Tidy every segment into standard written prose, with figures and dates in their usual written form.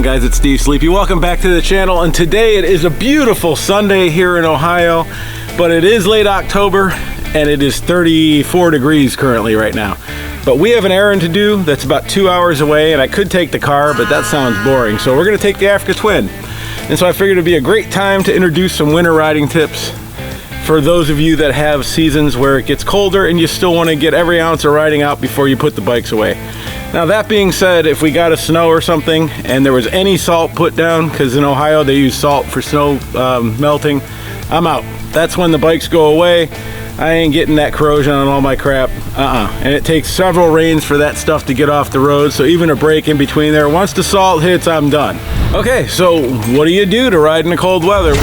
guys? It's Steve Sleepy. Welcome back to the channel, and today it is a beautiful Sunday here in Ohio, but it is late October and it is 34 degrees currently right now. But we have an errand to do that's about 2 hours away, and I could take the car, but that sounds boring. So we're gonna take the Africa Twin. And so I figured it'd be a great time to introduce some winter riding tips for those of you that have seasons where it gets colder and you still want to get every ounce of riding out before you put the bikes away. Now that being said, if we got a snow or something and there was any salt put down, because in Ohio they use salt for snow melting, I'm out. That's when the bikes go away. I ain't getting that corrosion on all my crap. And it takes several rains for that stuff to get off the road, so even a break in between there. Once the salt hits, I'm done. Okay, so what do you do to ride in the cold weather?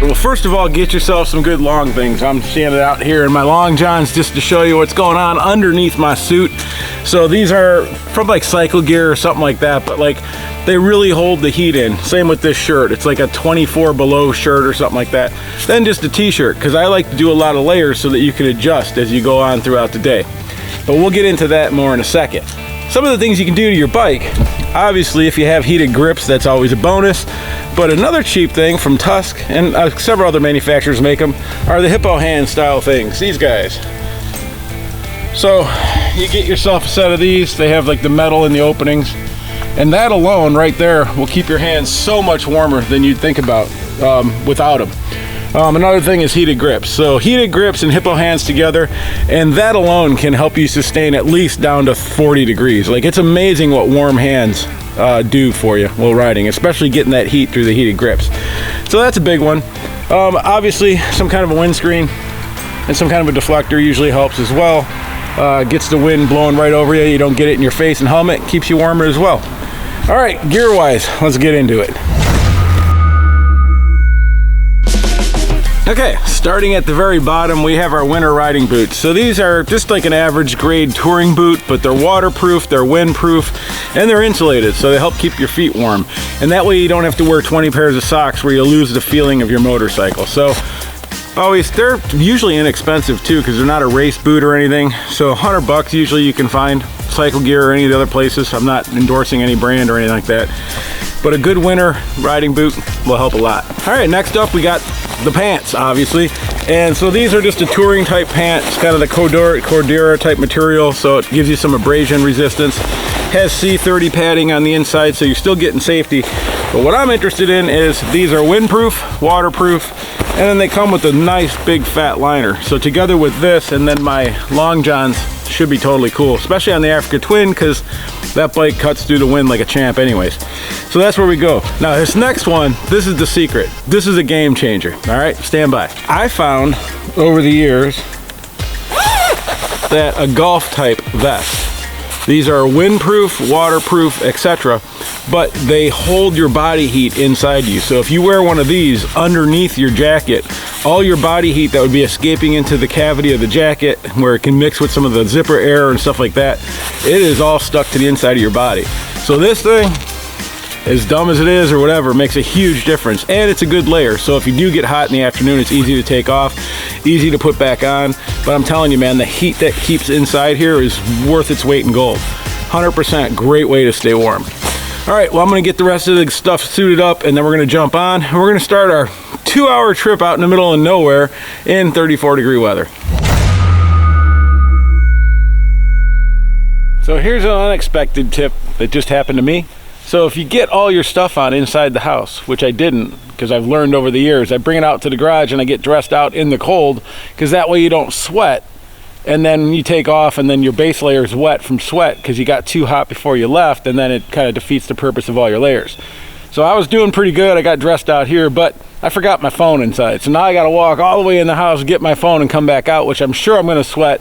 Well, first of all, get yourself some good long things. I'm standing out here in my long johns just to show you what's going on underneath my suit. So these are from like Cycle Gear or something like that, but like they really hold the heat in. Same with this shirt. It's like a 24 below shirt or something like that. Then just a t-shirt, because I like to do a lot of layers so that you can adjust as you go on throughout the day. But we'll get into that more in a second. Some of the things you can do to your bike, obviously if you have heated grips, that's always a bonus. But another cheap thing from Tusk, and several other manufacturers make them, are the hippo hand style things, these guys. So you get yourself a set of these. They have like the metal in the openings, and that alone right there will keep your hands so much warmer than you'd think about without them. Another thing is heated grips. So heated grips and hippo hands together, and that alone can help you sustain at least down to 40 degrees. Like, it's amazing what warm hands do for you while riding, especially getting that heat through the heated grips. So that's a big one. Obviously some kind of a windscreen and some kind of a deflector usually helps as well. Gets the wind blowing right over you. You don't get it in your face, and helmet keeps you warmer as well. All right, gear wise, let's get into it. Okay, starting at the very bottom, we have our winter riding boots. So these are just like an average grade touring boot, but they're waterproof, they're windproof, and they're insulated, so they help keep your feet warm. And that way you don't have to wear 20 pairs of socks where you lose the feeling of your motorcycle. So they're usually inexpensive too, because they're not a race boot or anything. So $100 usually you can find Cycle Gear or any of the other places. I'm not endorsing any brand or anything like that, but a good winter riding boot will help a lot. All right, next up we got the pants, obviously. And so these are just a touring type pants, kind of the Cordura type material, so it gives you some abrasion resistance. Has C30 padding on the inside, so you're still getting safety. But what I'm interested in is these are windproof, waterproof, and then they come with a nice big fat liner. So together with this and then my long johns should be totally cool, especially on the Africa Twin, because that bike cuts through the wind like a champ anyways. So that's where we go. Now this next one, this is the secret. This is a game changer, all right? Stand by. I found over the years that a golf type vest, these are windproof, waterproof, etc., but they hold your body heat inside you. So if you wear one of these underneath your jacket, all your body heat that would be escaping into the cavity of the jacket, where it can mix with some of the zipper air and stuff like that, it is all stuck to the inside of your body. So this thing, as dumb as it is or whatever, makes a huge difference, and it's a good layer. So if you do get hot in the afternoon, it's easy to take off, easy to put back on. But I'm telling you, man, the heat that keeps inside here is worth its weight in gold. 100% great way to stay warm. All right, well, I'm gonna get the rest of the stuff suited up, and then we're gonna jump on, and we're gonna start our 2-hour trip out in the middle of nowhere in 34-degree weather. So here's an unexpected tip that just happened to me. So if you get all your stuff on inside the house, which I didn't, because I've learned over the years, I bring it out to the garage and I get dressed out in the cold, because that way you don't sweat, and then you take off and then your base layer is wet from sweat because you got too hot before you left, and then it kind of defeats the purpose of all your layers. So I was doing pretty good. I got dressed out here, but I forgot my phone inside. So now I got to walk all the way in the house, get my phone, and come back out, which I'm sure I'm going to sweat,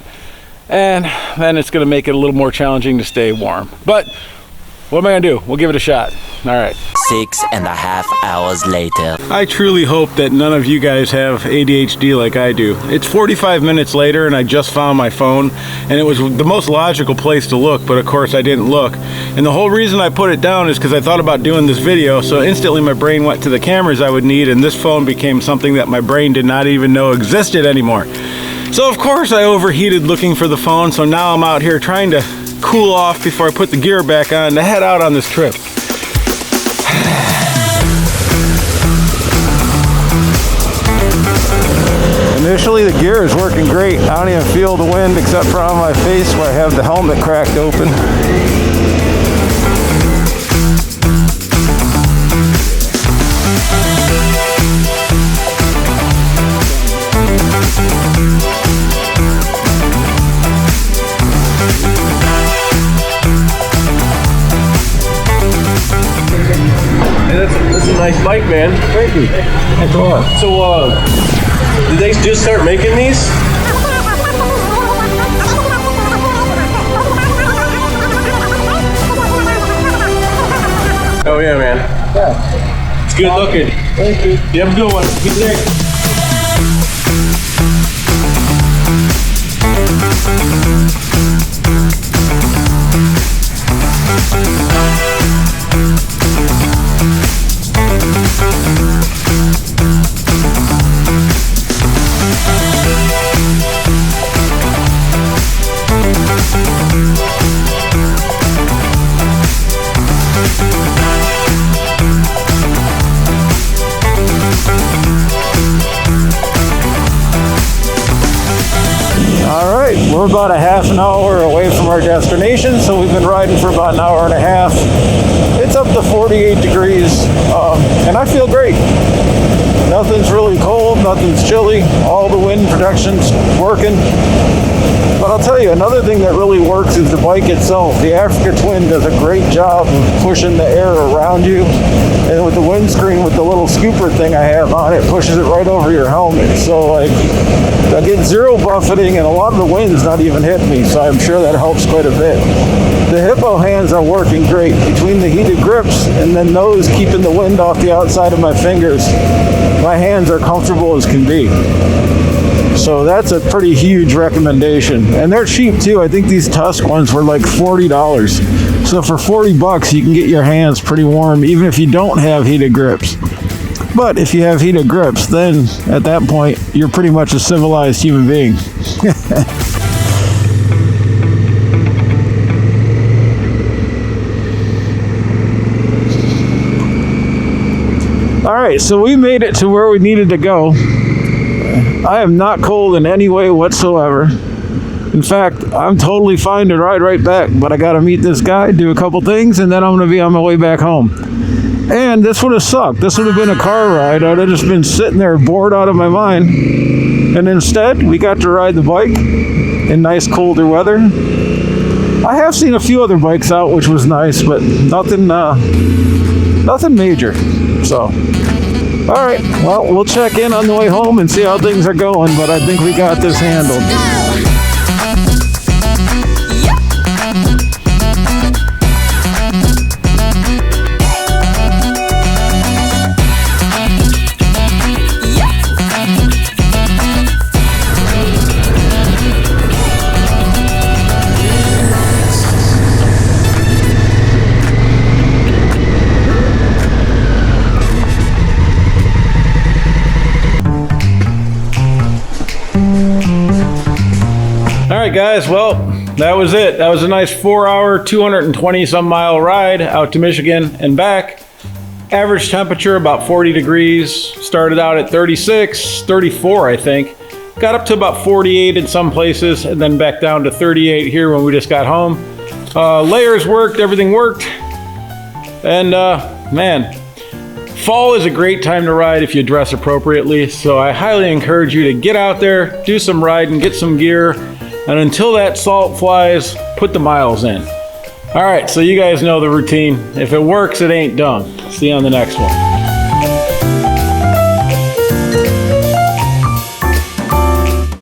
and then it's going to make it a little more challenging to stay warm. But what am I gonna do? We'll give it a shot. All right. 6.5 hours later. I truly hope that none of you guys have ADHD like I do. It's 45 minutes later and I just found my phone, and it was the most logical place to look, but of course I didn't look. And the whole reason I put it down is because I thought about doing this video, so instantly my brain went to the cameras I would need, and this phone became something that my brain did not even know existed anymore. So of course I overheated looking for the phone, so now I'm out here trying to cool off before I put the gear back on to head out on this trip. Initially the gear is working great. I don't even feel the wind except for on my face where I have the helmet cracked open. That's a nice bike, man. Thank you. Thanks a lot. So, did they just start making these? Oh yeah, man. Yeah. It's good looking. Thank you. You have a good one. Good day. We're about a half an hour away from our destination, so we've been riding for about an hour and a half. It's up to 48 degrees, and I feel great. Nothing's really cold, nothing's chilly, all the wind protection's working. But I'll tell you, another thing that really works is the bike itself. The Africa Twin does a great job of pushing the air around you. And with the windscreen, with the little scooper thing I have on it, pushes it right over your helmet. So like, I get zero buffeting and a lot of the wind's not even hitting me. So I'm sure that helps quite a bit. The Hippo hands are working great. Between the heated grips and then those keeping the wind off the outside of my fingers, my hands are comfortable as can be. So that's a pretty huge recommendation. And they're cheap too. I think these Tusk ones were like $40. So for 40 bucks, you can get your hands pretty warm, even if you don't have heated grips. But if you have heated grips, then at that point, you're pretty much a civilized human being. All right, so we made it to where we needed to go. I am not cold in any way whatsoever. In fact, I'm totally fine to ride right back, but I got to meet this guy, do a couple things, and then I'm going to be on my way back home. And this would have sucked. This would have been a car ride. I'd have just been sitting there bored out of my mind. And instead, we got to ride the bike in nice colder weather. I have seen a few other bikes out, which was nice, but nothing major. So, all right, well, we'll check in on the way home and see how things are going, but I think we got this handled. Alright guys, well, that was it. That was a nice 4-hour, 220 some mile ride out to Michigan and back. Average temperature about 40 degrees. Started out at 36, 34 I think. Got up to about 48 in some places and then back down to 38 here when we just got home. Layers worked, everything worked. And man, fall is a great time to ride if you dress appropriately. So I highly encourage you to get out there, do some riding, get some gear. And until that salt flies, put the miles in. All right, so you guys know the routine. If it works, it ain't done. See you on the next one.